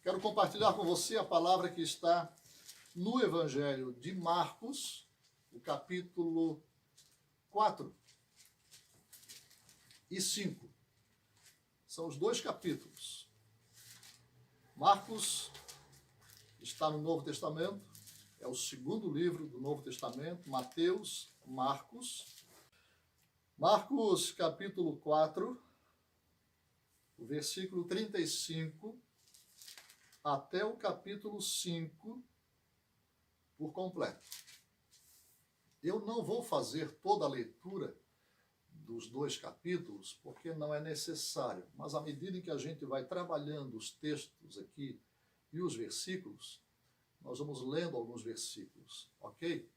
Quero compartilhar com você a palavra que está no Evangelho de Marcos, o capítulo 4 e 5. São os dois capítulos. Marcos está no Novo Testamento, é o segundo livro do Novo Testamento, Mateus, Marcos. Marcos, capítulo 4, o versículo 35, até o capítulo 5, por completo. Eu não vou fazer toda a leitura dos dois capítulos, porque não é necessário, mas à medida em que a gente vai trabalhando os textos aqui e os versículos, nós vamos lendo alguns versículos, ok?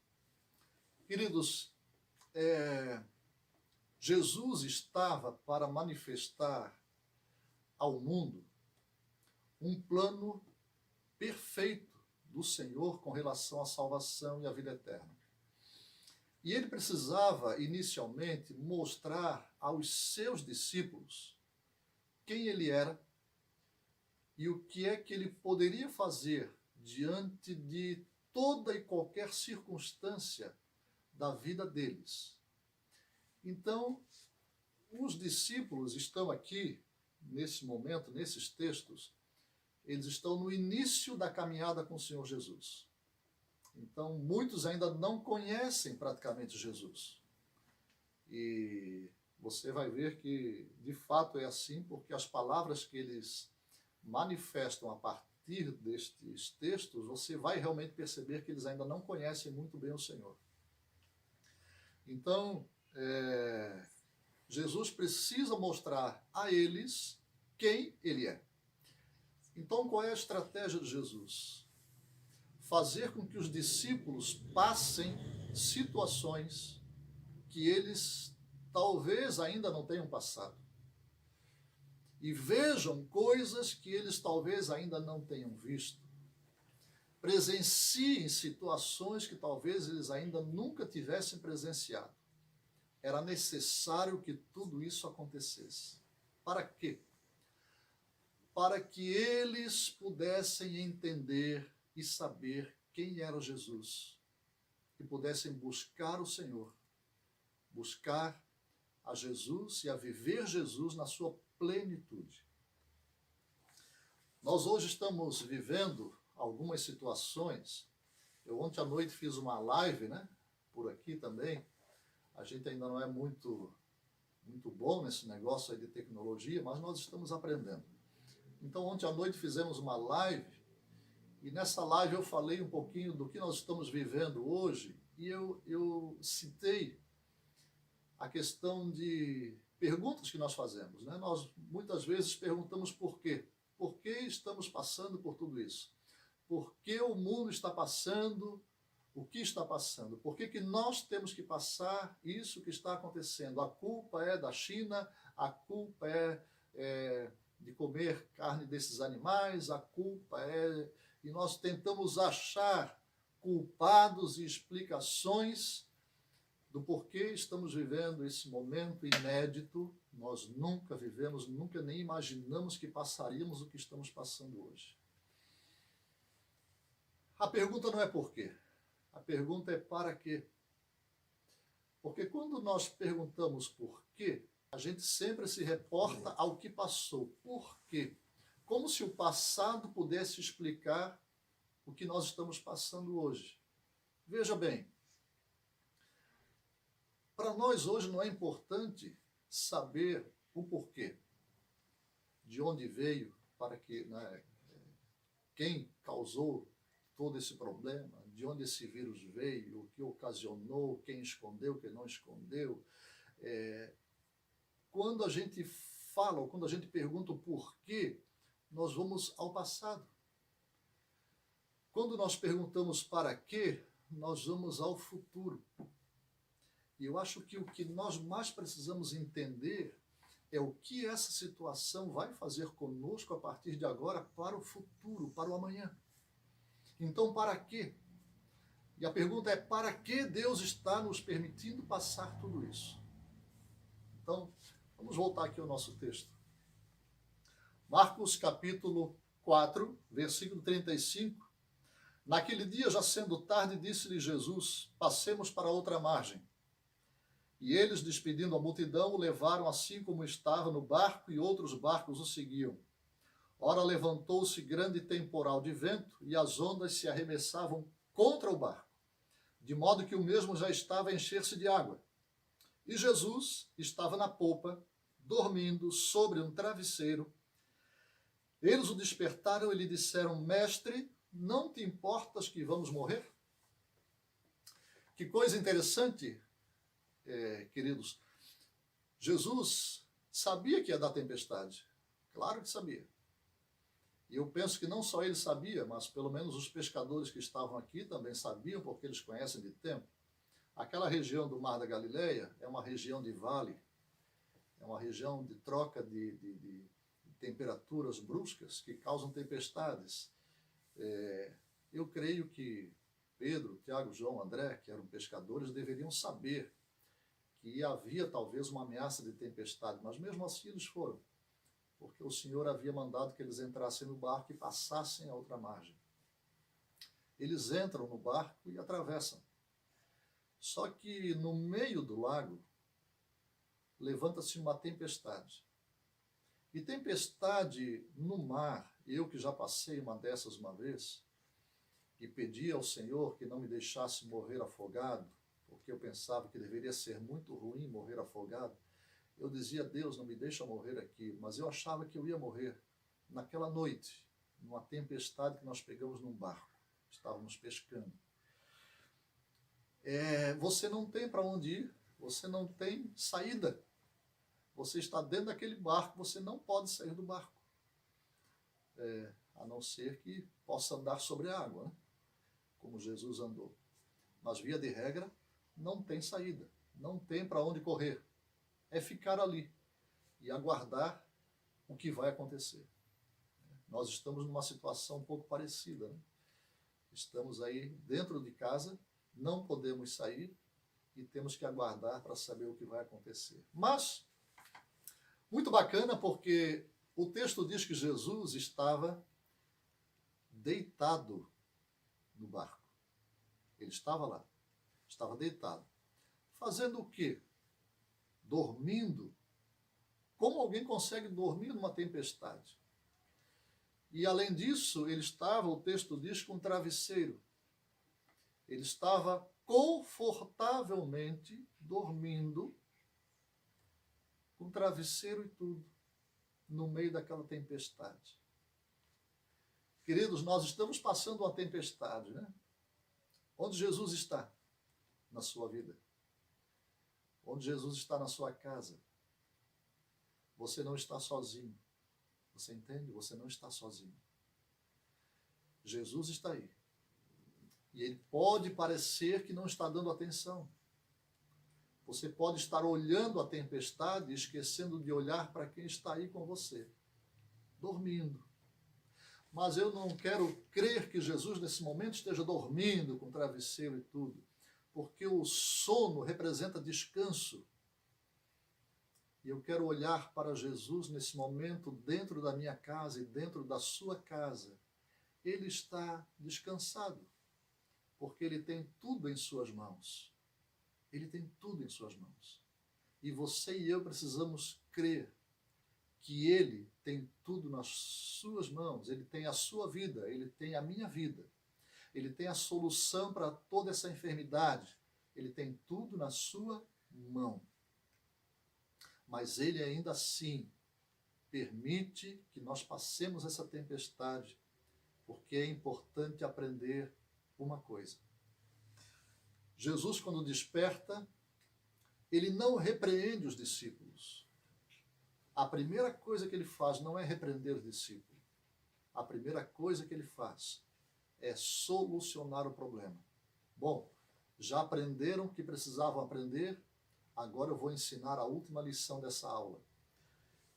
Queridos, Jesus estava para manifestar ao mundo um plano perfeito do Senhor com relação à salvação e à vida eterna. E ele precisava, inicialmente, mostrar aos seus discípulos quem ele era e o que é que ele poderia fazer diante de toda e qualquer circunstância da vida deles. Então, os discípulos estão aqui, nesse momento, nesses textos, eles estão no início da caminhada com o Senhor Jesus. Então, muitos ainda não conhecem praticamente Jesus. E você vai ver que, de fato, é assim, porque as palavras que eles manifestam a partir destes textos, você vai realmente perceber que eles ainda não conhecem muito bem o Senhor. Então, Jesus precisa mostrar a eles quem ele é. Então, qual é a estratégia de Jesus? Fazer com que os discípulos passem situações que eles talvez ainda não tenham passado. E vejam coisas que eles talvez ainda não tenham visto. Presenciem situações que talvez eles ainda nunca tivessem presenciado. Era necessário que tudo isso acontecesse. Para quê? Para que eles pudessem entender e saber quem era Jesus e pudessem buscar o Senhor, buscar a Jesus e a viver Jesus na sua plenitude. Nós hoje estamos vivendo algumas situações. Eu ontem à noite fiz uma live, por aqui também. A gente ainda não é muito bom nesse negócio aí de tecnologia, mas nós estamos aprendendo. Então, ontem à noite fizemos uma live, e nessa live eu falei um pouquinho do que nós estamos vivendo hoje, e eu citei a questão de perguntas que nós fazemos. Nós muitas vezes perguntamos por quê. Por que estamos passando por tudo isso? Por que o mundo está passando o que está passando? Por que nós temos que passar isso que está acontecendo? A culpa é da China, a culpa é de comer carne desses animais, a culpa é... E nós tentamos achar culpados e explicações do porquê estamos vivendo esse momento inédito. Nós nunca vivemos, nunca nem imaginamos que passaríamos o que estamos passando hoje. A pergunta não é por quê, a pergunta é para quê. Porque quando nós perguntamos por quê, a gente sempre se reporta ao que passou. Por quê? Como se o passado pudesse explicar o que nós estamos passando hoje. Veja bem, para nós hoje não é importante saber o porquê, de onde veio, para que, quem causou todo esse problema, de onde esse vírus veio, o que ocasionou, quem escondeu, quem não escondeu. Quando a gente fala, ou quando a gente pergunta o porquê, nós vamos ao passado. Quando nós perguntamos para quê, nós vamos ao futuro. E eu acho que o que nós mais precisamos entender é o que essa situação vai fazer conosco a partir de agora para o futuro, para o amanhã. Então, para quê? E a pergunta é, para que Deus está nos permitindo passar tudo isso? Então, vamos voltar aqui ao nosso texto. Marcos capítulo 4, versículo 35. Naquele dia, já sendo tarde, disse-lhe Jesus: passemos para outra margem. E eles, despedindo a multidão, o levaram assim como estava no barco, e outros barcos o seguiam. Ora, levantou-se grande temporal de vento, e as ondas se arremessavam contra o barco, de modo que o mesmo já estava a encher-se de água. E Jesus estava na popa, dormindo sobre um travesseiro. Eles o despertaram e lhe disseram: Mestre, não te importas que vamos morrer? Que coisa interessante, queridos. Jesus sabia que ia dar tempestade. Claro que sabia. E eu penso que não só ele sabia, mas pelo menos os pescadores que estavam aqui também sabiam, porque eles conhecem de tempo. Aquela região do Mar da Galileia é uma região de vale, é uma região de troca de temperaturas bruscas que causam tempestades. Eu creio que Pedro, Tiago, João, André, que eram pescadores, deveriam saber que havia talvez uma ameaça de tempestade, mas mesmo assim eles foram, porque o Senhor havia mandado que eles entrassem no barco e passassem a outra margem. Eles entram no barco e atravessam. Só que no meio do lago levanta-se uma tempestade. E tempestade no mar, eu que já passei uma dessas uma vez, e pedi ao Senhor que não me deixasse morrer afogado, porque eu pensava que deveria ser muito ruim morrer afogado. Eu dizia: Deus, não me deixa morrer aqui, mas eu achava que eu ia morrer naquela noite, numa tempestade que nós pegamos num barco, estávamos pescando. Você não tem para onde ir, você não tem saída. Você está dentro daquele barco, você não pode sair do barco. A não ser que possa andar sobre a água, né? Como Jesus andou. Mas, via de regra, não tem saída, não tem para onde correr. É ficar ali e aguardar o que vai acontecer. Nós estamos numa situação um pouco parecida, né? Estamos aí dentro de casa, não podemos sair e temos que aguardar para saber o que vai acontecer. Mas, muito bacana, porque o texto diz que Jesus estava deitado no barco. Ele estava lá, estava deitado. Fazendo o quê? Dormindo. Como alguém consegue dormir numa tempestade? E além disso, ele estava, o texto diz, com um travesseiro. Ele estava confortavelmente dormindo, com travesseiro e tudo, no meio daquela tempestade. Queridos, nós estamos passando uma tempestade, né? Onde Jesus está na sua vida? Onde Jesus está na sua casa? Você não está sozinho. Você entende? Você não está sozinho. Jesus está aí. E ele pode parecer que não está dando atenção. Você pode estar olhando a tempestade e esquecendo de olhar para quem está aí com você, dormindo. Mas eu não quero crer que Jesus, nesse momento, esteja dormindo com travesseiro e tudo, porque o sono representa descanso. E eu quero olhar para Jesus nesse momento, dentro da minha casa e dentro da sua casa. Ele está descansado, porque ele tem tudo em suas mãos. Ele tem tudo em suas mãos. E você e eu precisamos crer que ele tem tudo nas suas mãos. Ele tem a sua vida, ele tem a minha vida. Ele tem a solução para toda essa enfermidade. Ele tem tudo na sua mão. Mas ele ainda assim permite que nós passemos essa tempestade, porque é importante aprender uma coisa. Jesus, quando desperta, ele não repreende os discípulos. A primeira coisa que ele faz não é repreender os discípulos. A primeira coisa que ele faz é solucionar o problema. Bom, já aprenderam o que precisavam aprender, agora eu vou ensinar a última lição dessa aula.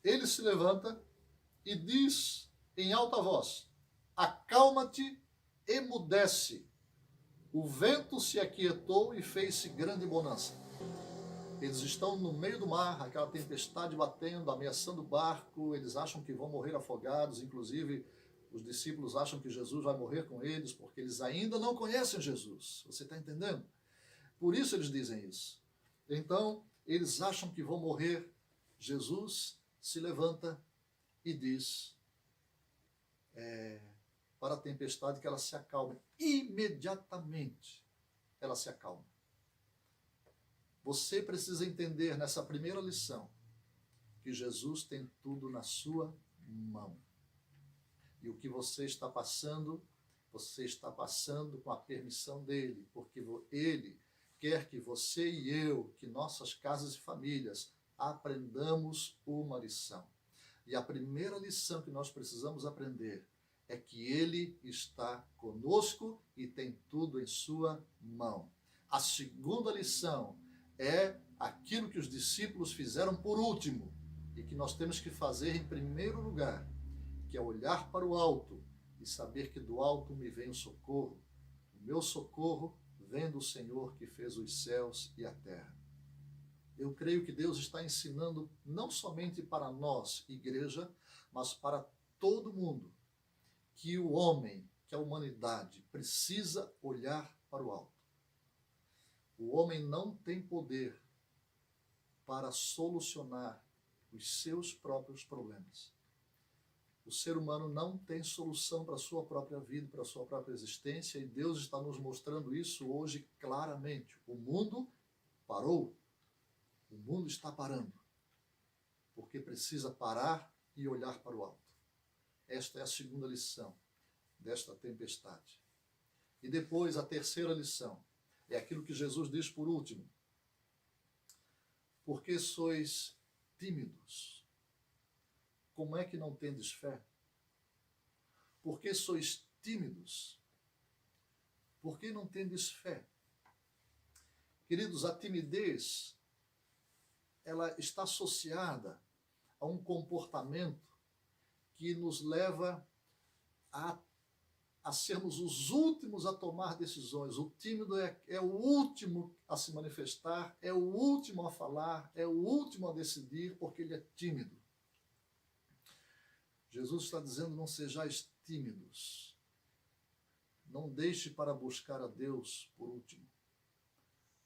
Ele se levanta e diz em alta voz: acalma-te, emudece. O vento se aquietou e fez-se grande bonança. Eles estão no meio do mar, aquela tempestade batendo, ameaçando o barco, eles acham que vão morrer afogados, inclusive Os discípulos acham que Jesus vai morrer com eles porque eles ainda não conhecem Jesus. Você está entendendo? Por isso eles dizem isso. Então, eles acham que vão morrer. Jesus se levanta e diz para a tempestade que ela se acalme. Imediatamente ela se acalma. Você precisa entender nessa primeira lição que Jesus tem tudo na sua mão. E o que você está passando com a permissão dele, porque ele quer que você e eu, que nossas casas e famílias, aprendamos uma lição. E a primeira lição que nós precisamos aprender é que ele está conosco e tem tudo em sua mão. A segunda lição é aquilo que os discípulos fizeram por último e que nós temos que fazer em primeiro lugar, que é olhar para o alto e saber que do alto me vem o socorro. O meu socorro vem do Senhor que fez os céus e a terra. Eu creio que Deus está ensinando não somente para nós, igreja, mas para todo mundo, que o homem, que a humanidade precisa olhar para o alto. O homem não tem poder para solucionar os seus próprios problemas. O ser humano não tem solução para a sua própria vida, para a sua própria existência, e Deus está nos mostrando isso hoje claramente. O mundo parou. O mundo está parando, porque precisa parar e olhar para o alto. Esta é a segunda lição desta tempestade. E depois, a terceira lição é aquilo que Jesus diz por último. Porque sois tímidos? Como é que não tendes fé? Por que sois tímidos? Por que não tendes fé? Queridos, a timidez, ela está associada a um comportamento que nos leva a sermos os últimos a tomar decisões. O tímido é o último a se manifestar, é o último a falar, é o último a decidir, porque ele é tímido. Jesus está dizendo, não sejais tímidos. Não deixe para buscar a Deus por último.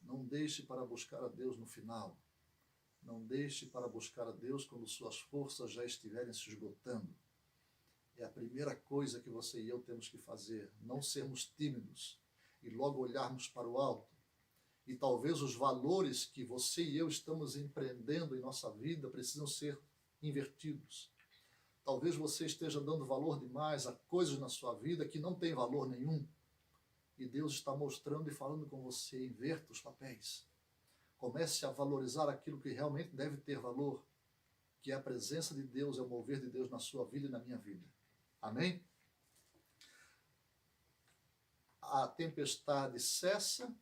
Não deixe para buscar a Deus no final. Não deixe para buscar a Deus quando suas forças já estiverem se esgotando. É a primeira coisa que você e eu temos que fazer, não sermos tímidos e logo olharmos para o alto. E talvez os valores que você e eu estamos empreendendo em nossa vida precisam ser invertidos. Talvez você esteja dando valor demais a coisas na sua vida que não têm valor nenhum. E Deus está mostrando e falando com você, inverta os papéis. Comece a valorizar aquilo que realmente deve ter valor, que é a presença de Deus, é o mover de Deus na sua vida e na minha vida. Amém? A tempestade cessa,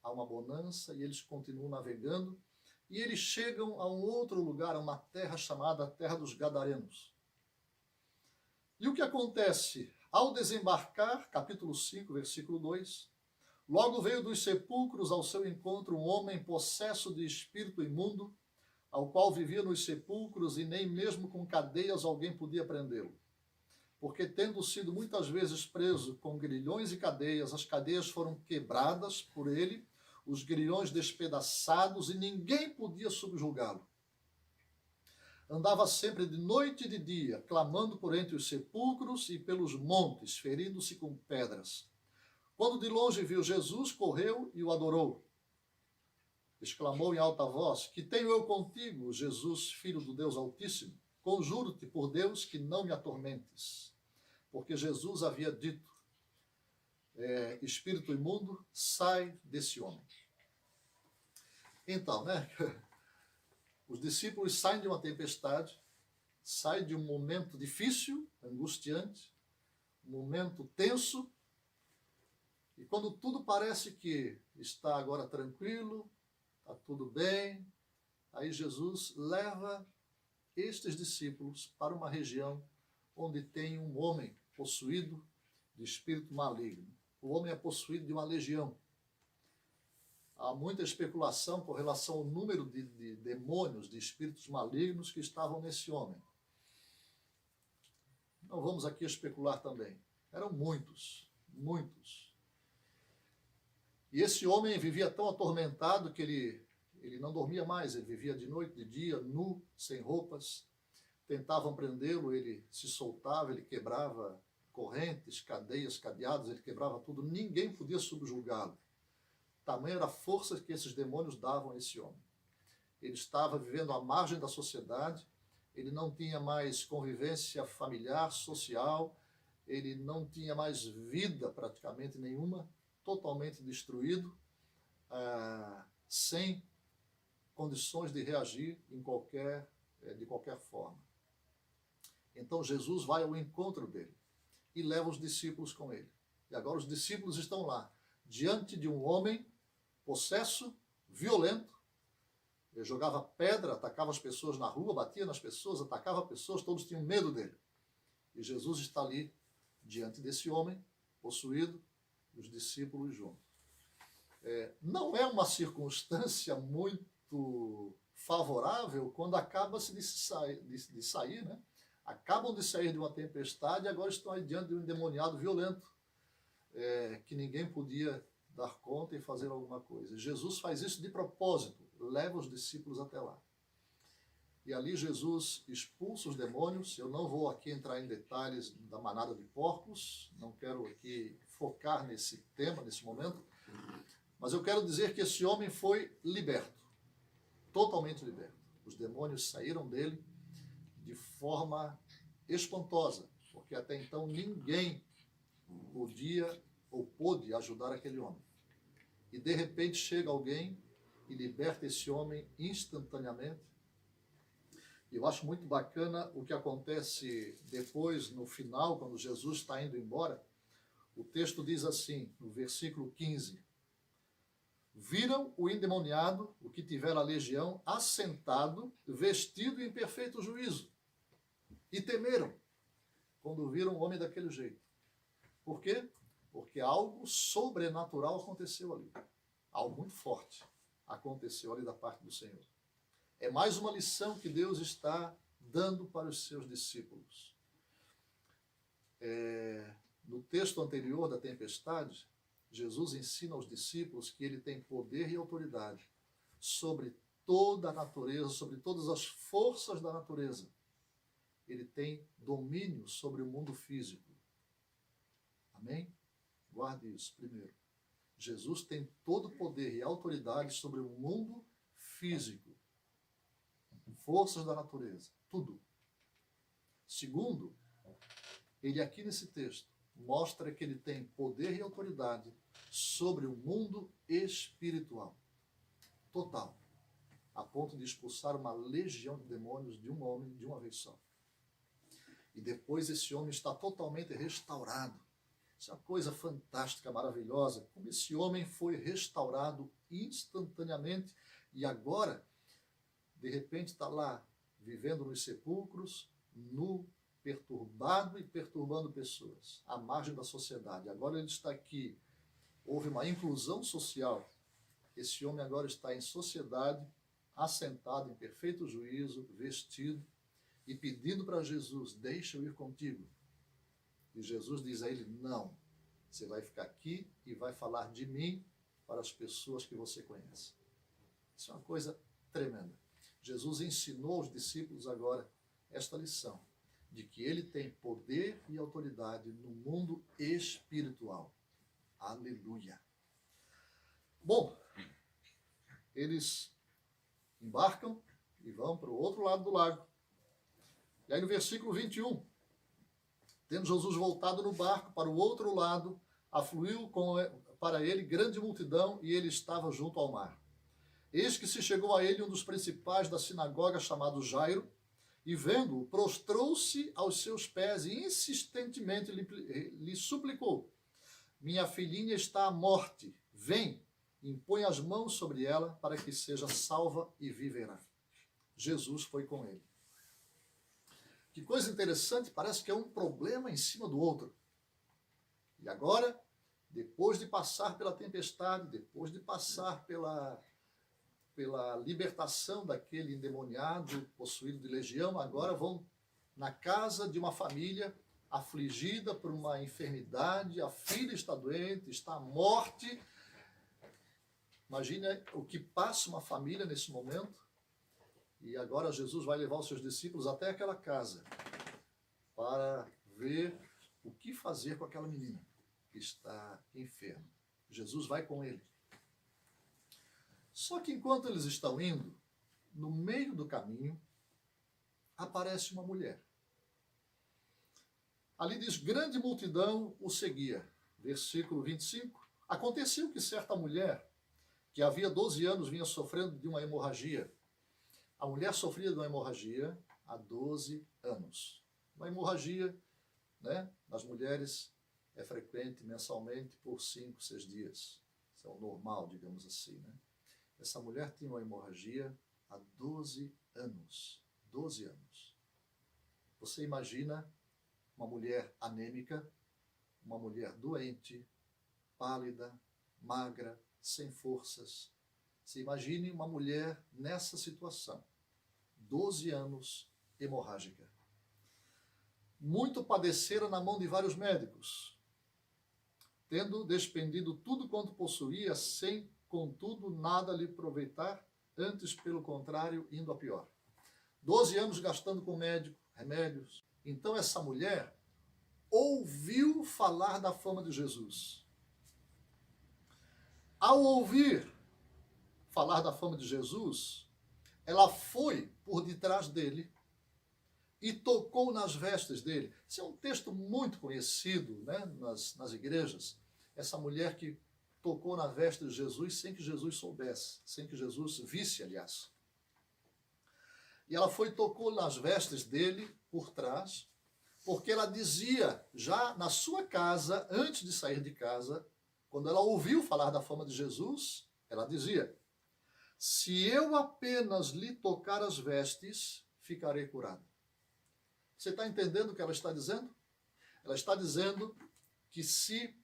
há uma bonança e eles continuam navegando e eles chegam a um outro lugar, a uma terra chamada Terra dos Gadarenos. E o que acontece? Ao desembarcar, capítulo 5, versículo 2, logo veio dos sepulcros ao seu encontro um homem possesso de espírito imundo, ao qual vivia nos sepulcros e nem mesmo com cadeias alguém podia prendê-lo. Porque tendo sido muitas vezes preso com grilhões e cadeias, as cadeias foram quebradas por ele, os grilhões despedaçados e ninguém podia subjugá-lo. Andava sempre de noite e de dia, clamando por entre os sepulcros e pelos montes, ferindo-se com pedras. Quando de longe viu Jesus, correu e o adorou. Exclamou em alta voz, que tenho eu contigo, Jesus, Filho do Deus Altíssimo? Conjuro-te por Deus que não me atormentes. Porque Jesus havia dito, espírito imundo, sai desse homem. Então, né? Os discípulos saem de uma tempestade, saem de um momento difícil, angustiante, um momento tenso, e quando tudo parece que está agora tranquilo, está tudo bem, aí Jesus leva estes discípulos para uma região onde tem um homem possuído de espírito maligno. O homem é possuído de uma legião. Há muita especulação com relação ao número de demônios, de espíritos malignos que estavam nesse homem. Não vamos aqui especular também. Eram muitos, muitos. E esse homem vivia tão atormentado que ele não dormia mais, ele vivia de noite, de dia, nu, sem roupas. Tentavam prendê-lo, ele se soltava, ele quebrava correntes, cadeias, cadeados, ele quebrava tudo. Ninguém podia subjugá-lo. Tamanha era a força que esses demônios davam a esse homem. Ele estava vivendo à margem da sociedade, ele não tinha mais convivência familiar, social, ele não tinha mais vida praticamente nenhuma, totalmente destruído, sem condições de reagir de qualquer forma. Então Jesus vai ao encontro dele e leva os discípulos com ele. E agora os discípulos estão lá, diante de um homem possesso, violento. Ele jogava pedra, atacava as pessoas na rua, batia nas pessoas, atacava pessoas, todos tinham medo dele. E Jesus está ali, diante desse homem possuído, e os discípulos juntos. Não é uma circunstância muito favorável quando acaba-se de sair, né? Acabam de sair de uma tempestade e agora estão aí diante de um endemoniado violento, que ninguém podia dar conta e fazer alguma coisa. Jesus faz isso de propósito, leva os discípulos até lá. E ali Jesus expulsa os demônios. Eu não vou aqui entrar em detalhes da manada de porcos, não quero aqui focar nesse tema, nesse momento, mas eu quero dizer que esse homem foi liberto, totalmente liberto. Os demônios saíram dele de forma espantosa, porque até então ninguém podia ou pôde ajudar aquele homem. E de repente chega alguém e liberta esse homem instantaneamente. E eu acho muito bacana o que acontece depois, no final, quando Jesus está indo embora. O texto diz assim, no versículo 15: viram o endemoniado, o que tivera a legião, assentado, vestido em perfeito juízo. E temeram quando viram o homem daquele jeito. Por quê? Porque algo sobrenatural aconteceu ali. Algo muito forte aconteceu ali da parte do Senhor. É mais uma lição que Deus está dando para os seus discípulos. No texto anterior da tempestade, Jesus ensina aos discípulos que ele tem poder e autoridade sobre toda a natureza, sobre todas as forças da natureza. Ele tem domínio sobre o mundo físico. Amém? Guarde isso primeiro. Jesus tem todo o poder e autoridade sobre o mundo físico. Forças da natureza, tudo. Segundo, ele aqui nesse texto mostra que ele tem poder e autoridade sobre o mundo espiritual. Total. A ponto de expulsar uma legião de demônios de um homem de uma vez só. E depois esse homem está totalmente restaurado. Isso é uma coisa fantástica, maravilhosa. Como esse homem foi restaurado instantaneamente e agora, de repente, está lá vivendo nos sepulcros, nu, perturbado e perturbando pessoas, à margem da sociedade. Agora ele está aqui. Houve uma inclusão social. Esse homem agora está em sociedade, assentado em perfeito juízo, vestido, e pedindo para Jesus: deixa eu ir contigo. E Jesus diz a ele: não, você vai ficar aqui e vai falar de mim para as pessoas que você conhece. Isso é uma coisa tremenda. Jesus ensinou aos discípulos agora esta lição, de que ele tem poder e autoridade no mundo espiritual. Aleluia. Bom, eles embarcam e vão para o outro lado do lago. E aí no versículo 21, tendo Jesus voltado no barco para o outro lado, afluiu para ele grande multidão e ele estava junto ao mar. Eis que se chegou a ele um dos principais da sinagoga, chamado Jairo, e vendo-o, prostrou-se aos seus pés e insistentemente lhe suplicou: minha filhinha está à morte, vem, impõe as mãos sobre ela para que seja salva e viverá. Jesus foi com ele. Que coisa interessante, parece que é um problema em cima do outro. E agora, depois de passar pela tempestade, depois de passar pela libertação daquele endemoniado possuído de legião, agora vão na casa de uma família afligida por uma enfermidade, a filha está doente, está à morte. Imagina o que passa uma família nesse momento. E agora Jesus vai levar os seus discípulos até aquela casa para ver o que fazer com aquela menina que está enferma. Jesus vai com ele. Só que enquanto eles estão indo, no meio do caminho, aparece uma mulher. Ali diz, grande multidão o seguia. Versículo 25. Aconteceu que certa mulher, que havia 12 anos, vinha sofrendo de uma hemorragia. A mulher sofria de uma hemorragia há 12 anos. Uma hemorragia, né, nas mulheres é frequente mensalmente por 5, 6 dias. Isso é o normal, digamos assim, né? Essa mulher tinha uma hemorragia há 12 anos. 12 anos. Você imagina uma mulher anêmica, uma mulher doente, pálida, magra, sem forças. Você imagine uma mulher nessa situação. 12 anos, hemorrágica. Muito padecera na mão de vários médicos, tendo despendido tudo quanto possuía, sem, contudo, nada lhe aproveitar, antes, pelo contrário, indo a pior. 12 anos gastando com médico, remédios. Então essa mulher ouviu falar da fama de Jesus. Ao ouvir falar da fama de Jesus, ela foi por detrás dele e tocou nas vestes dele. Esse é um texto muito conhecido, né, nas igrejas. Essa mulher que tocou na veste de Jesus sem que Jesus soubesse, sem que Jesus visse, aliás. E ela foi e tocou nas vestes dele por trás, porque ela dizia, já na sua casa, antes de sair de casa, quando ela ouviu falar da fama de Jesus, ela dizia, se eu apenas lhe tocar as vestes, ficarei curada. Você está entendendo o que ela está dizendo? Ela está dizendo que se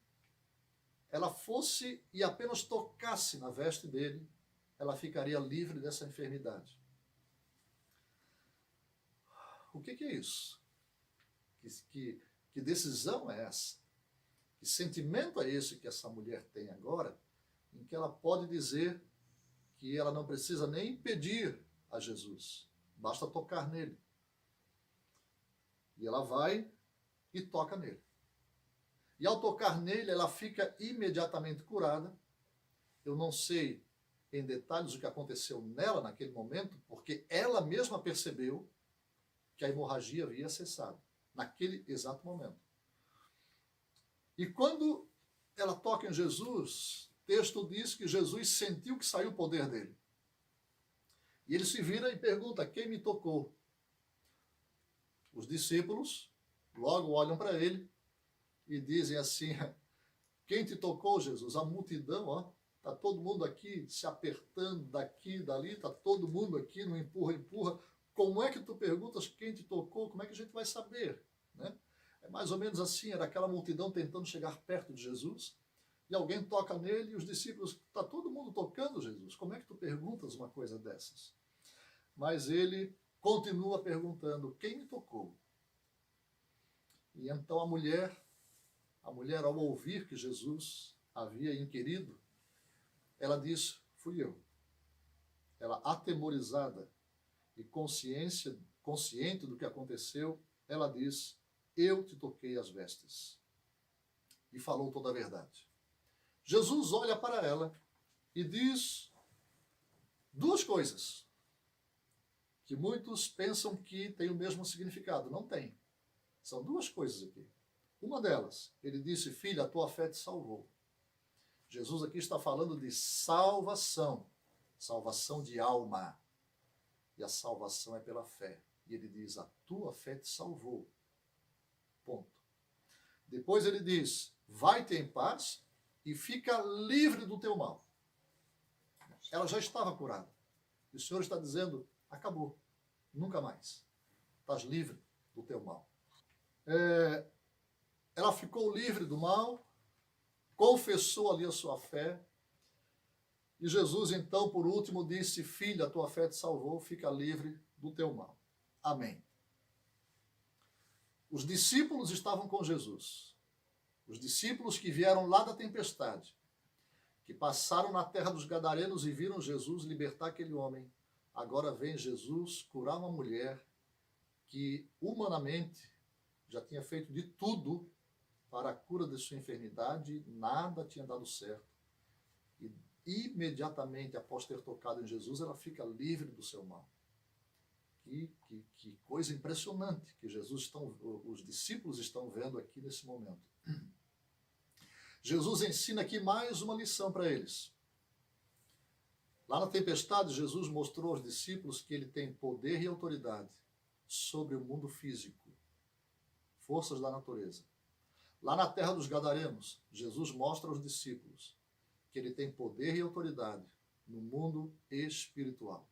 ela fosse e apenas tocasse na veste dele, ela ficaria livre dessa enfermidade. O que é isso? Que decisão é essa? Que sentimento é esse que essa mulher tem agora, em que ela pode dizer que ela não precisa nem pedir a Jesus, basta tocar nele. E ela vai e toca nele. E ao tocar nele, ela fica imediatamente curada. Eu não sei em detalhes o que aconteceu nela naquele momento, porque ela mesma percebeu que a hemorragia havia cessado, naquele exato momento. E quando ela toca em Jesus, o texto diz que Jesus sentiu que saiu o poder dele. E ele se vira e pergunta, quem me tocou? Os discípulos logo olham para ele e dizem assim, quem te tocou, Jesus? A multidão, ó, está todo mundo aqui se apertando daqui, dali, está todo mundo aqui no empurra, empurra. Como é que tu perguntas quem te tocou? Como é que a gente vai saber? Né? É mais ou menos assim, era aquela multidão tentando chegar perto de Jesus, e alguém toca nele e os discípulos, está todo mundo tocando Jesus, como é que tu perguntas uma coisa dessas? Mas ele continua perguntando, quem me tocou? E então a mulher ao ouvir que Jesus havia inquirido, ela diz, fui eu. Ela, atemorizada e consciente do que aconteceu, ela diz, eu te toquei as vestes. E falou toda a verdade. Jesus olha para ela e diz duas coisas que muitos pensam que tem o mesmo significado. Não tem. São duas coisas aqui. Uma delas, ele disse, filha, a tua fé te salvou. Jesus aqui está falando de salvação. Salvação de alma. E a salvação é pela fé. E ele diz, a tua fé te salvou. Ponto. Depois ele diz, vai-te em paz e fica livre do teu mal. Ela já estava curada. E o Senhor está dizendo, acabou. Nunca mais. Estás livre do teu mal. Ela ficou livre do mal, confessou ali a sua fé, e Jesus então, por último, disse, filha, a tua fé te salvou, fica livre do teu mal. Amém. Os discípulos estavam com Jesus. Os discípulos que vieram lá da tempestade, que passaram na terra dos Gadarenos e viram Jesus libertar aquele homem. Agora vem Jesus curar uma mulher que humanamente já tinha feito de tudo para a cura de sua enfermidade, nada tinha dado certo. E imediatamente após ter tocado em Jesus, ela fica livre do seu mal. Que coisa impressionante que os discípulos estão vendo aqui nesse momento. Jesus ensina aqui mais uma lição para eles. Lá na tempestade, Jesus mostrou aos discípulos que ele tem poder e autoridade sobre o mundo físico, forças da natureza. Lá na terra dos Gadarenos, Jesus mostra aos discípulos que ele tem poder e autoridade no mundo espiritual.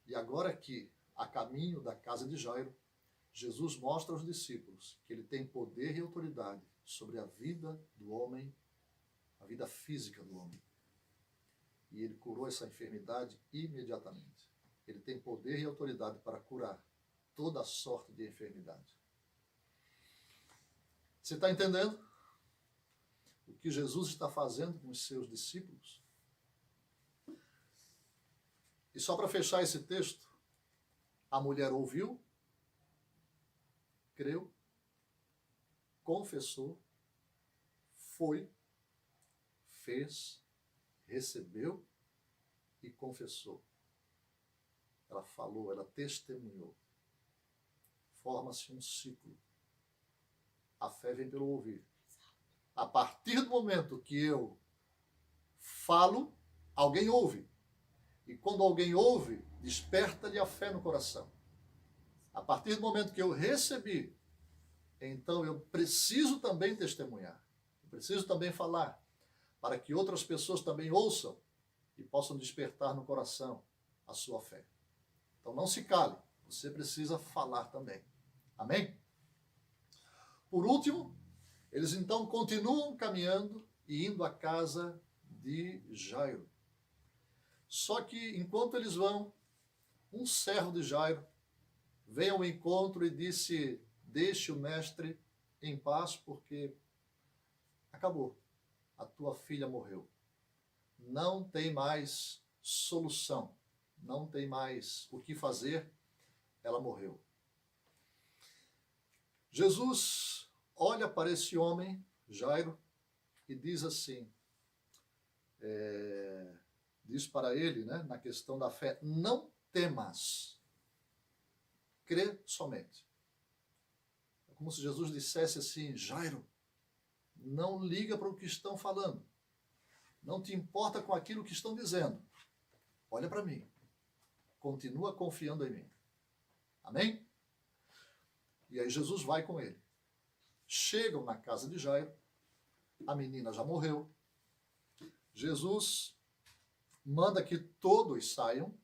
E agora aqui, a caminho da casa de Jairo, Jesus mostra aos discípulos que ele tem poder e autoridade sobre a vida do homem, a vida física do homem. E ele curou essa enfermidade imediatamente. Ele tem poder e autoridade para curar toda sorte de enfermidade. Você está entendendo o que Jesus está fazendo com os seus discípulos? E só para fechar esse texto, a mulher ouviu, creu, confessou, foi, fez, recebeu e confessou. Ela falou, ela testemunhou. Forma-se um ciclo. A fé vem pelo ouvir. A partir do momento que eu falo, alguém ouve. E quando alguém ouve, desperta-lhe a fé no coração. A partir do momento que eu recebi, então eu preciso também testemunhar. Eu preciso também falar, para que outras pessoas também ouçam e possam despertar no coração a sua fé. Então não se cale, você precisa falar também. Amém? Por último, eles então continuam caminhando e indo à casa de Jairo. Só que enquanto eles vão, um servo de Jairo veio ao encontro e disse: deixe o mestre em paz, porque acabou, a tua filha morreu. Não tem mais solução, não tem mais o que fazer, ela morreu. Jesus olha para esse homem, Jairo, e diz assim, diz para ele, né, na questão da fé: não temas, crê somente. É como se Jesus dissesse assim: Jairo, não liga para o que estão falando, não te importa com aquilo que estão dizendo, olha para mim, continua confiando em mim. Amém? E aí Jesus vai com ele. Chegam na casa de Jairo, a menina já morreu. Jesus manda que todos saiam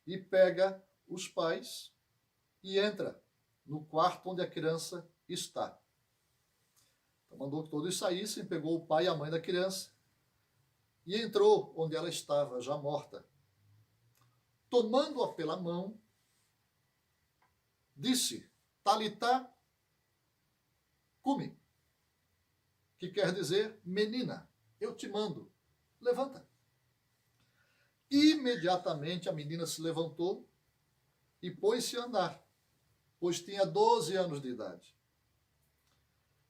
e pega os pais e entra no quarto onde a criança está. Então mandou que todos saíssem, pegou o pai e a mãe da criança e entrou onde ela estava, já morta. Tomando-a pela mão, disse: Talitá cumi, que quer dizer: menina, eu te mando, levanta. Imediatamente a menina se levantou e pôs-se a andar, pois tinha 12 anos de idade.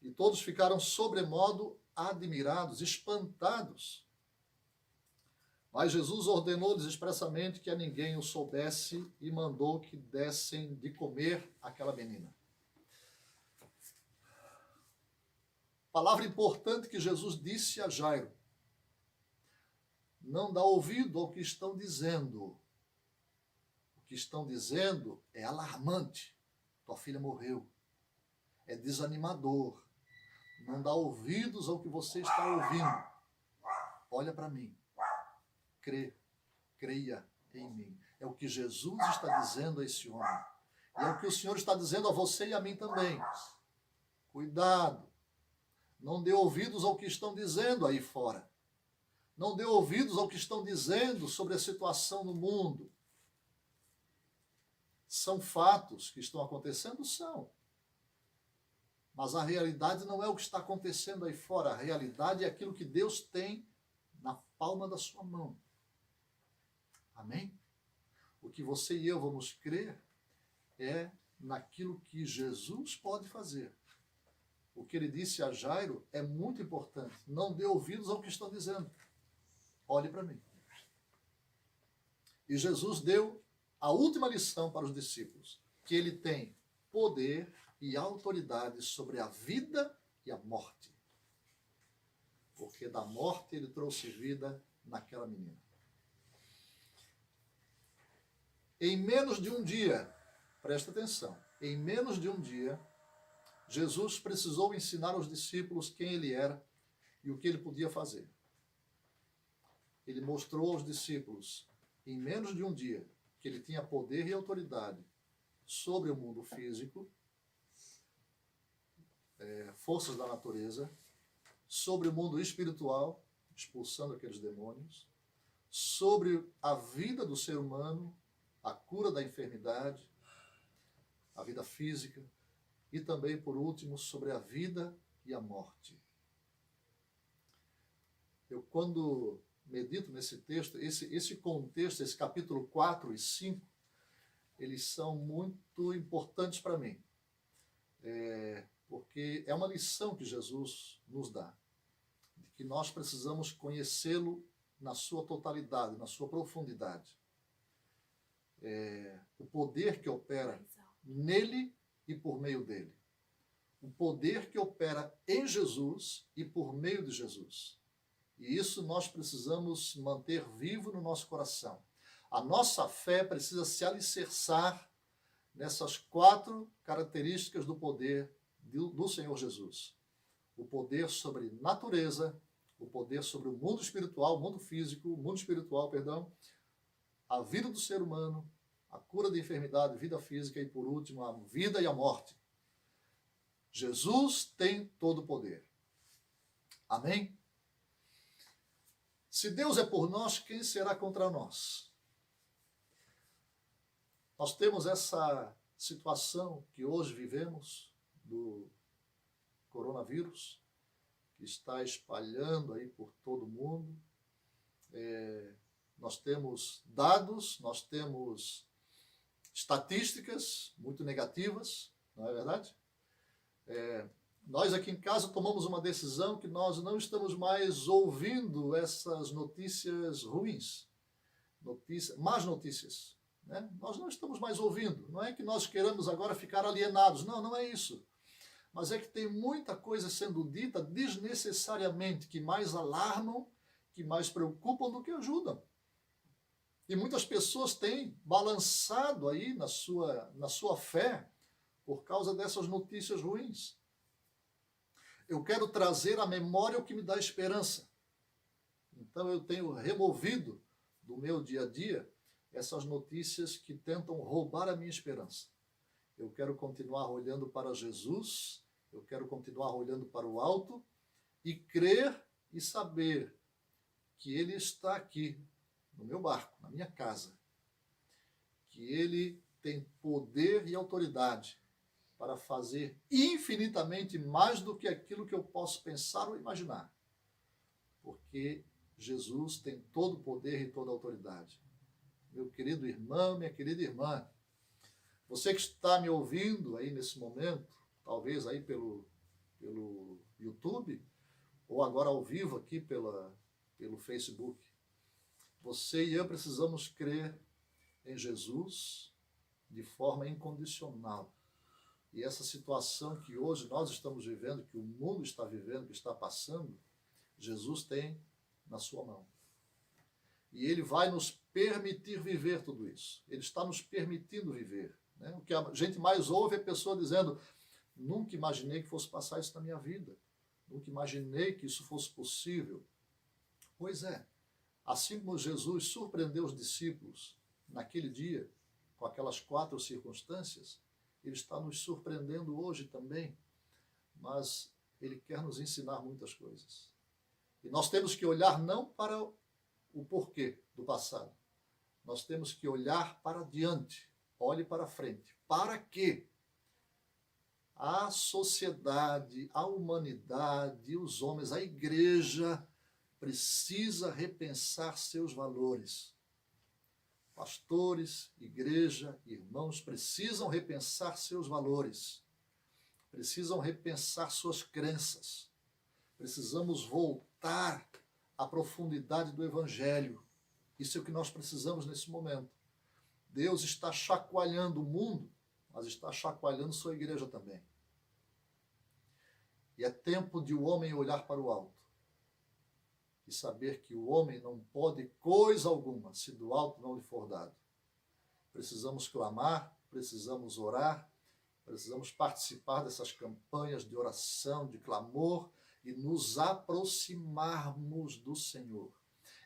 E todos ficaram sobremodo admirados, espantados. Mas Jesus ordenou-lhes expressamente que a ninguém o soubesse e mandou que dessem de comer àquela menina. Palavra importante que Jesus disse a Jairo: não dá ouvido ao que estão dizendo. O que estão dizendo é alarmante. Tua filha morreu. É desanimador. Não dá ouvidos ao que você está ouvindo. Olha para mim. Creia em mim. É o que Jesus está dizendo a esse homem. E é o que o Senhor está dizendo a você e a mim também. Cuidado. Não dê ouvidos ao que estão dizendo aí fora. Não dê ouvidos ao que estão dizendo sobre a situação no mundo. São fatos que estão acontecendo? São. Mas a realidade não é o que está acontecendo aí fora. A realidade é aquilo que Deus tem na palma da sua mão. Amém? O que você e eu vamos crer é naquilo que Jesus pode fazer. O que ele disse a Jairo é muito importante. Não dê ouvidos ao que estão dizendo. Olhe para mim. E Jesus deu a última lição para os discípulos, que ele tem poder e autoridade sobre a vida e a morte. Porque da morte ele trouxe vida naquela menina. Em menos de um dia, presta atenção, em menos de um dia, Jesus precisou ensinar aos discípulos quem ele era e o que ele podia fazer. Ele mostrou aos discípulos, em menos de um dia, que ele tinha poder e autoridade sobre o mundo físico, forças da natureza, sobre o mundo espiritual, expulsando aqueles demônios, sobre a vida do ser humano, a cura da enfermidade, a vida física, e também, por último, sobre a vida e a morte. Eu, quando medito nesse texto, esse contexto, esse capítulo 4 e 5, eles são muito importantes para mim. Porque é uma lição que Jesus nos dá, de que nós precisamos conhecê-lo na sua totalidade, na sua profundidade. O poder que opera nele e por meio dele. O poder que opera em Jesus e por meio de Jesus. E isso nós precisamos manter vivo no nosso coração. A nossa fé precisa se alicerçar nessas 4 características do poder do Senhor Jesus. O poder sobre natureza, o poder sobre o mundo espiritual, o mundo físico, o mundo espiritual, perdão, a vida do ser humano, a cura da enfermidade, vida física e, por último, a vida e a morte. Jesus tem todo o poder. Amém? Se Deus é por nós, quem será contra nós? Nós temos essa situação que hoje vivemos do coronavírus, que está espalhando aí por todo o mundo. Nós temos dados, nós temos estatísticas muito negativas, não é verdade? Nós aqui em casa tomamos uma decisão que nós não estamos mais ouvindo essas notícias ruins, más notícias. Né? Nós não estamos mais ouvindo. Não é que nós queramos agora ficar alienados. Não, não é isso. Mas é que tem muita coisa sendo dita desnecessariamente, que mais alarmam, que mais preocupam do que ajudam. E muitas pessoas têm balançado aí na sua fé por causa dessas notícias ruins. Eu quero trazer à memória o que me dá esperança. Então eu tenho removido do meu dia a dia essas notícias que tentam roubar a minha esperança. Eu quero continuar olhando para Jesus, eu quero continuar olhando para o alto e crer e saber que Ele está aqui, no meu barco, na minha casa. Que Ele tem poder e autoridade para fazer infinitamente mais do que aquilo que eu posso pensar ou imaginar. Porque Jesus tem todo o poder e toda a autoridade. Meu querido irmão, minha querida irmã, você que está me ouvindo aí nesse momento, talvez aí pelo YouTube, ou agora ao vivo aqui pelo Facebook, você e eu precisamos crer em Jesus de forma incondicional. E essa situação que hoje nós estamos vivendo, que o mundo está vivendo, que está passando, Jesus tem na sua mão. E Ele vai nos permitir viver tudo isso. Ele está nos permitindo viver. Né? O que a gente mais ouve é a pessoa dizendo: nunca imaginei que fosse passar isso na minha vida. Nunca imaginei que isso fosse possível. Pois é. Assim como Jesus surpreendeu os discípulos naquele dia, com aquelas 4 circunstâncias, Ele está nos surpreendendo hoje também. Mas Ele quer nos ensinar muitas coisas. E nós temos que olhar não para o porquê do passado. Nós temos que olhar para diante, olhe para frente. Para quê? A sociedade, a humanidade, os homens, a igreja precisa repensar seus valores. Pastores, igreja, irmãos precisam repensar seus valores. Precisam repensar suas crenças. Precisamos voltar à profundidade do Evangelho. Isso é o que nós precisamos nesse momento. Deus está chacoalhando o mundo, mas está chacoalhando sua igreja também. E é tempo de o homem olhar para o alto e saber que o homem não pode coisa alguma se do alto não lhe for dado. Precisamos clamar, precisamos orar, precisamos participar dessas campanhas de oração, de clamor e nos aproximarmos do Senhor.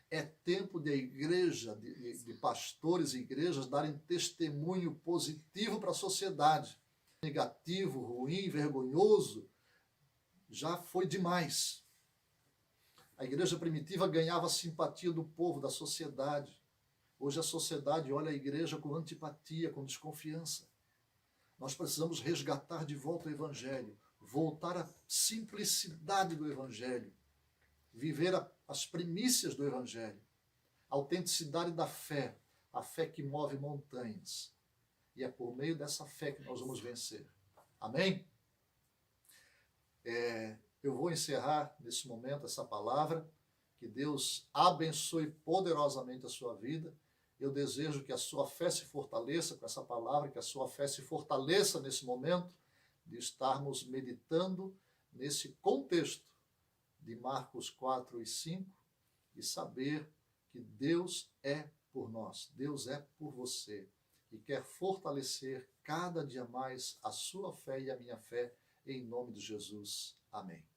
É tempo de a igreja, de pastores e igrejas darem testemunho positivo para a sociedade. Negativo, ruim, vergonhoso, já foi demais. A igreja primitiva ganhava a simpatia do povo, da sociedade. Hoje a sociedade olha a igreja com antipatia, com desconfiança. Nós precisamos resgatar de volta o Evangelho, voltar à simplicidade do Evangelho, viver as primícias do Evangelho, a autenticidade da fé, a fé que move montanhas. E é por meio dessa fé que nós vamos vencer. Amém? Eu vou encerrar nesse momento essa palavra. Que Deus abençoe poderosamente a sua vida. Eu desejo que a sua fé se fortaleça com essa palavra, que a sua fé se fortaleça nesse momento de estarmos meditando nesse contexto de Marcos 4 e 5 e saber que Deus é por nós, Deus é por você e quer fortalecer cada dia mais a sua fé e a minha fé, em nome de Jesus. Amém.